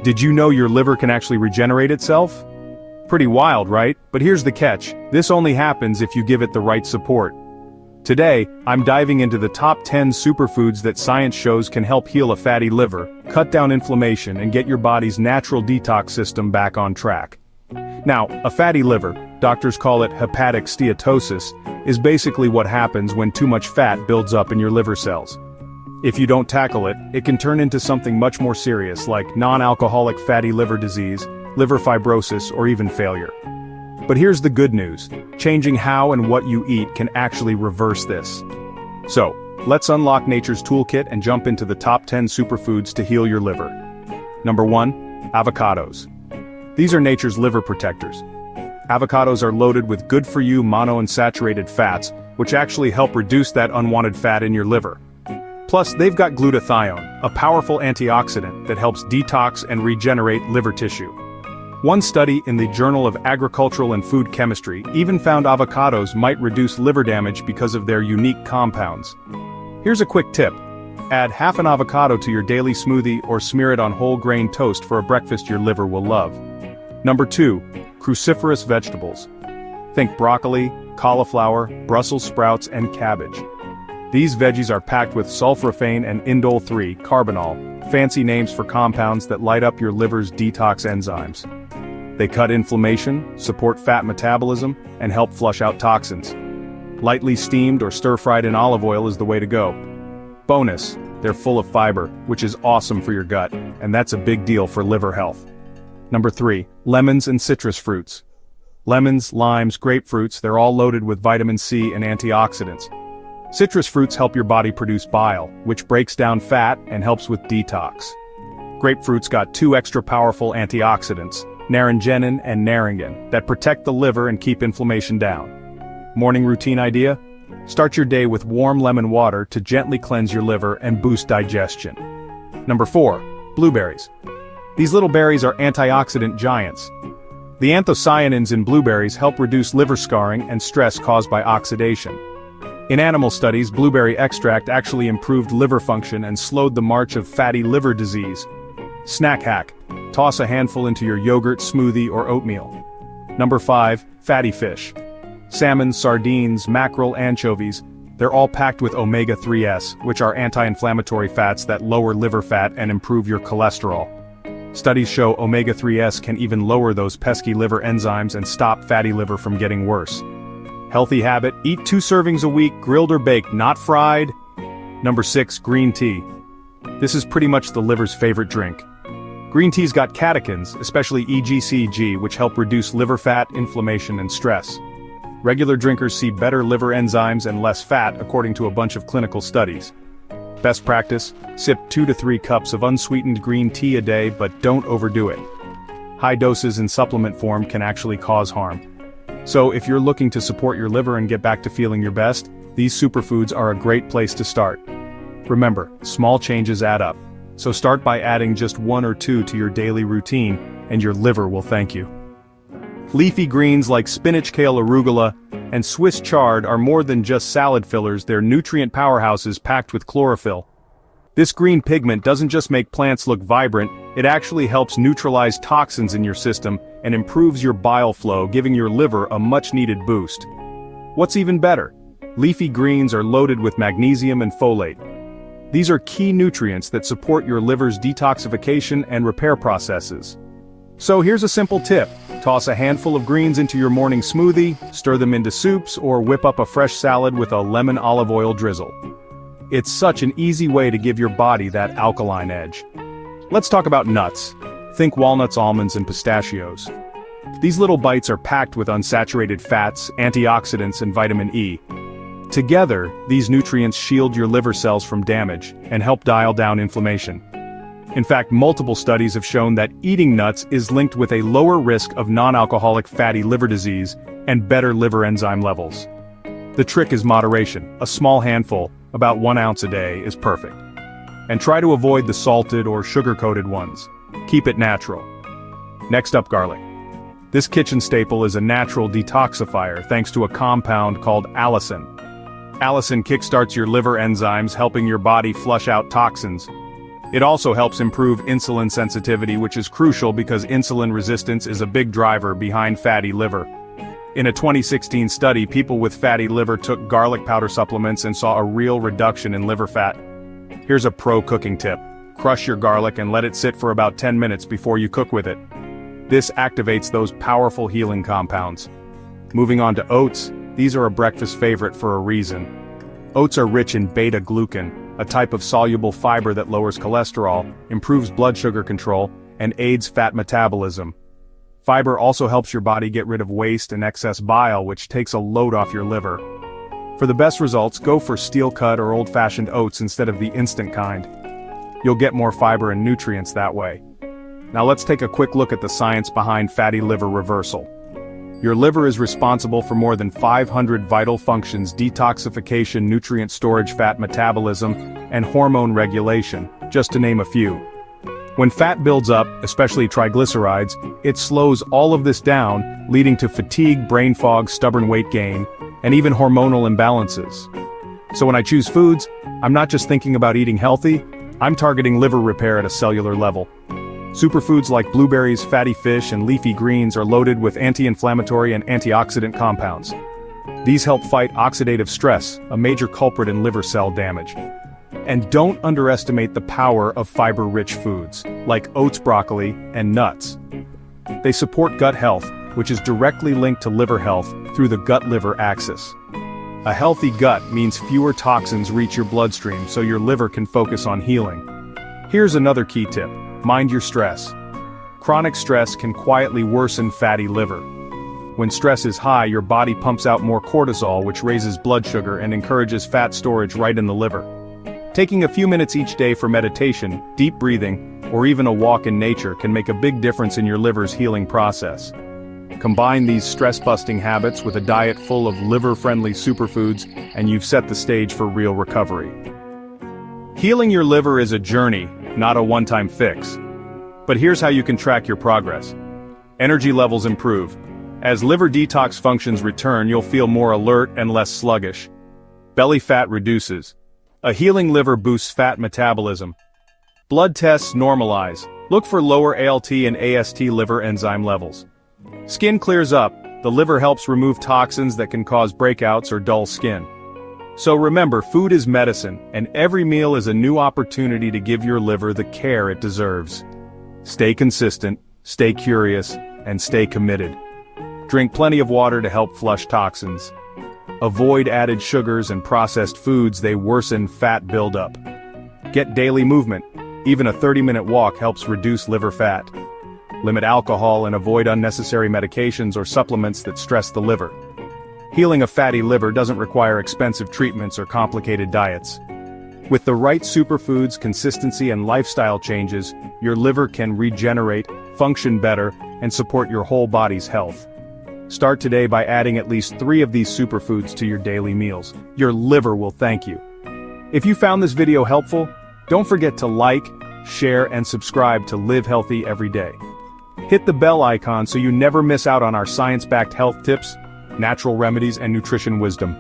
Did you know your liver can actually regenerate itself? Pretty wild, right? But here's the catch. This only happens if you give it the right support. Today, I'm diving into the top 10 superfoods that science shows can help heal a fatty liver, cut down inflammation, and get your body's natural detox system back on track. Now, a fatty liver, doctors call it hepatic steatosis, is basically what happens when too much fat builds up in your liver cells. If you don't tackle it, it can turn into something much more serious like non-alcoholic fatty liver disease, liver fibrosis, or even failure. But here's the good news. Changing how and what you eat can actually reverse this. So, let's unlock nature's toolkit and jump into the top 10 superfoods to heal your liver. Number 1. Avocados. These are nature's liver protectors. Avocados are loaded with good-for-you monounsaturated fats, which actually help reduce that unwanted fat in your liver. Plus, they've got glutathione, a powerful antioxidant that helps detox and regenerate liver tissue. One study in the Journal of Agricultural and Food Chemistry even found avocados might reduce liver damage because of their unique compounds. Here's a quick tip. Add half an avocado to your daily smoothie or smear it on whole grain toast for a breakfast your liver will love. Number 2. Cruciferous vegetables. Think broccoli, cauliflower, Brussels sprouts, and cabbage. These veggies are packed with sulforaphane and indole-3 carbinol, fancy names for compounds that light up your liver's detox enzymes. They cut inflammation, support fat metabolism, and help flush out toxins. Lightly steamed or stir-fried in olive oil is the way to go. Bonus, they're full of fiber, which is awesome for your gut, and that's a big deal for liver health. Number 3. Lemons and citrus fruits. Lemons, limes, grapefruits, they're all loaded with vitamin C and antioxidants. Citrus fruits help your body produce bile, which breaks down fat and helps with detox. Grapefruits got 2 extra powerful antioxidants, naringenin and naringin, that protect the liver and keep inflammation down. Morning routine idea? Start your day with warm lemon water to gently cleanse your liver and boost digestion. Number 4. Blueberries. These little berries are antioxidant giants. The anthocyanins in blueberries help reduce liver scarring and stress caused by oxidation. In animal studies, blueberry extract actually improved liver function and slowed the march of fatty liver disease. Snack hack. Toss a handful into your yogurt, smoothie, or oatmeal. Number 5. Fatty fish. Salmon, sardines, mackerel, anchovies, they're all packed with omega-3s, which are anti-inflammatory fats that lower liver fat and improve your cholesterol. Studies show omega-3s can even lower those pesky liver enzymes and stop fatty liver from getting worse. Healthy habit, eat 2 servings a week, grilled or baked, not fried. Number 6. Green tea. This is pretty much the liver's favorite drink. Green tea's got catechins, especially EGCG, which help reduce liver fat, inflammation, and stress. Regular drinkers see better liver enzymes and less fat, according to a bunch of clinical studies. Best practice, sip 2 to 3 cups of unsweetened green tea a day, but don't overdo it. High doses in supplement form can actually cause harm. So if you're looking to support your liver and get back to feeling your best, these superfoods are a great place to start. Remember, small changes add up. So start by adding just 1 or 2 to your daily routine, and your liver will thank you. Leafy greens like spinach, kale, arugula, and Swiss chard are more than just salad fillers, they're nutrient powerhouses packed with chlorophyll. This green pigment doesn't just make plants look vibrant, it actually helps neutralize toxins in your system and improves your bile flow, giving your liver a much-needed boost. What's even better? Leafy greens are loaded with magnesium and folate. These are key nutrients that support your liver's detoxification and repair processes. So here's a simple tip. Toss a handful of greens into your morning smoothie, stir them into soups, or whip up a fresh salad with a lemon olive oil drizzle. It's such an easy way to give your body that alkaline edge. Let's talk about nuts. Think walnuts, almonds, and pistachios. These little bites are packed with unsaturated fats, antioxidants, and vitamin E. Together, these nutrients shield your liver cells from damage and help dial down inflammation. In fact, multiple studies have shown that eating nuts is linked with a lower risk of non-alcoholic fatty liver disease and better liver enzyme levels. The trick is moderation. A small handful, about 1 ounce a day, is perfect. And try to avoid the salted or sugar-coated ones. Keep it natural. Next up, garlic. This kitchen staple is a natural detoxifier thanks to a compound called allicin. Allicin kickstarts your liver enzymes, helping your body flush out toxins. It also helps improve insulin sensitivity, which is crucial because insulin resistance is a big driver behind fatty liver. In a 2016 study, people with fatty liver took garlic powder supplements and saw a real reduction in liver fat. Here's a pro cooking tip. Crush your garlic and let it sit for about 10 minutes before you cook with it. This activates those powerful healing compounds. Moving on to oats, these are a breakfast favorite for a reason. Oats are rich in beta-glucan, a type of soluble fiber that lowers cholesterol, improves blood sugar control, and aids fat metabolism. Fiber also helps your body get rid of waste and excess bile, which takes a load off your liver. For the best results, go for steel-cut or old-fashioned oats instead of the instant kind. You'll get more fiber and nutrients that way. Now let's take a quick look at the science behind fatty liver reversal. Your liver is responsible for more than 500 vital functions: detoxification, nutrient storage, fat metabolism, and hormone regulation, just to name a few. When fat builds up, especially triglycerides, it slows all of this down, leading to fatigue, brain fog, stubborn weight gain, and even hormonal imbalances. So when I choose foods, I'm not just thinking about eating healthy, I'm targeting liver repair at a cellular level. Superfoods like blueberries, fatty fish, and leafy greens are loaded with anti-inflammatory and antioxidant compounds. These help fight oxidative stress, a major culprit in liver cell damage. And don't underestimate the power of fiber-rich foods, like oats, broccoli, and nuts. They support gut health, which is directly linked to liver health through the gut-liver axis. A healthy gut means fewer toxins reach your bloodstream, so your liver can focus on healing. Here's another key tip. Mind your stress. Chronic stress can quietly worsen fatty liver. When stress is high, your body pumps out more cortisol, which raises blood sugar and encourages fat storage right in the liver. Taking a few minutes each day for meditation, deep breathing, or even a walk in nature can make a big difference in your liver's healing process. Combine these stress-busting habits with a diet full of liver-friendly superfoods, and you've set the stage for real recovery. Healing your liver is a journey, not a one-time fix. But here's how you can track your progress. Energy levels improve. As liver detox functions return, you'll feel more alert and less sluggish. Belly fat reduces. A healing liver boosts fat metabolism. Blood tests normalize. Look for lower ALT and AST liver enzyme levels. Skin clears up. The liver helps remove toxins that can cause breakouts or dull skin. So remember, food is medicine, and every meal is a new opportunity to give your liver the care it deserves. Stay consistent, stay curious, and stay committed. Drink plenty of water to help flush toxins. Avoid added sugars and processed foods, they worsen fat buildup. Get daily movement. Even a 30-minute walk helps reduce liver fat. Limit alcohol and avoid unnecessary medications or supplements that stress the liver. Healing a fatty liver doesn't require expensive treatments or complicated diets. With the right superfoods, consistency, and lifestyle changes, your liver can regenerate, function better, and support your whole body's health. Start today by adding at least 3 of these superfoods to your daily meals. Your liver will thank you. If you found this video helpful, don't forget to like, share, and subscribe to Live Healthy Every Day. Hit the bell icon so you never miss out on our science-backed health tips, natural remedies, and nutrition wisdom.